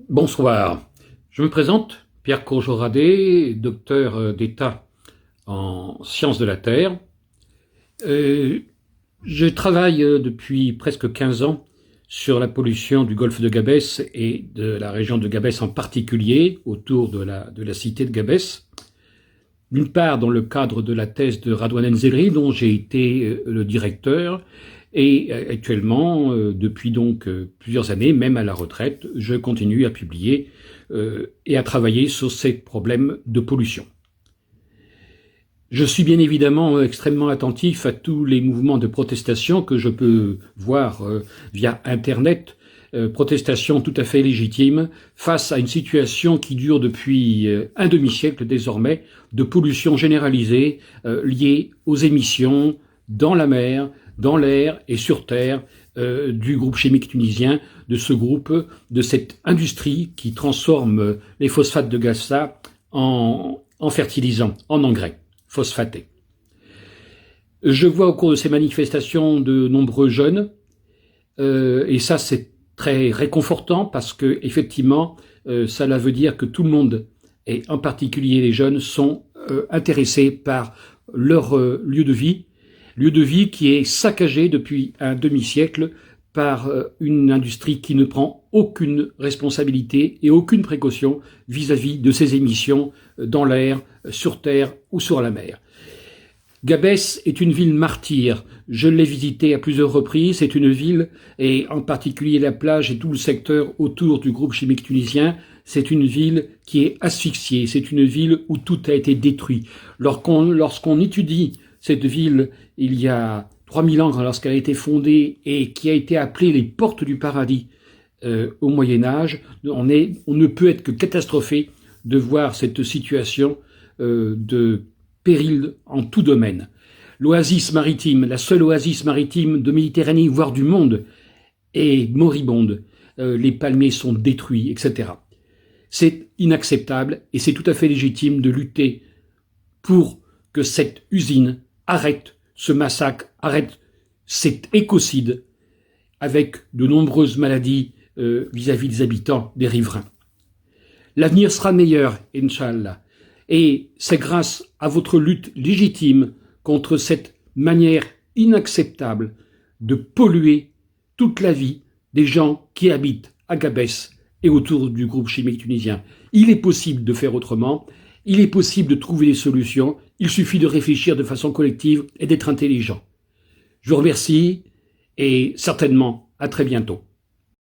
Bonsoir, je me présente, Pierre Courgeot-Radet, docteur d'État en sciences de la Terre. Je travaille depuis presque 15 ans sur la pollution du golfe de Gabès et de la région de Gabès en particulier, autour de la cité de Gabès. D'une part, dans le cadre de la thèse de Radouane Enzéri, dont j'ai été le directeur, et actuellement, depuis donc plusieurs années, même à la retraite, je continue à publier et à travailler sur ces problèmes de pollution. Je suis bien évidemment extrêmement attentif à tous les mouvements de protestation que je peux voir via Internet, protestations tout à fait légitimes face à une situation qui dure depuis un demi-siècle désormais de pollution généralisée liée aux émissions dans la mer, dans l'air et sur terre du groupe chimique tunisien, de ce groupe, de cette industrie qui transforme les phosphates de Gafsa en fertilisants, en engrais phosphatés. Je vois au cours de ces manifestations de nombreux jeunes, et ça c'est très réconfortant parce que effectivement, cela veut dire que tout le monde, et en particulier les jeunes, sont intéressés par leur lieu de vie qui est saccagé depuis un demi-siècle par une industrie qui ne prend aucune responsabilité et aucune précaution vis-à-vis de ses émissions dans l'air, sur terre ou sur la mer. Gabès est une ville martyre. Je l'ai visitée à plusieurs reprises. C'est une ville, et en particulier la plage et tout le secteur autour du groupe chimique tunisien, c'est une ville qui est asphyxiée. C'est une ville où tout a été détruit. Lorsqu'on étudie cette ville, il y a 3000 ans, lorsqu'elle a été fondée et qui a été appelée les portes du paradis au Moyen-Âge, on ne peut être que catastrophé de voir cette situation de péril en tout domaine. L'oasis maritime, la seule oasis maritime de Méditerranée, voire du monde, est moribonde. Les palmiers sont détruits, etc. C'est inacceptable et c'est tout à fait légitime de lutter pour que cette usine arrête ce massacre, arrête cet écocide avec de nombreuses maladies vis-à-vis des habitants, des riverains. L'avenir sera meilleur, Inch'Allah. Et c'est grâce à votre lutte légitime contre cette manière inacceptable de polluer toute la vie des gens qui habitent à Gabès et autour du groupe chimique tunisien. Il est possible de faire autrement, il est possible de trouver des solutions, il suffit de réfléchir de façon collective et d'être intelligent. Je vous remercie et certainement à très bientôt.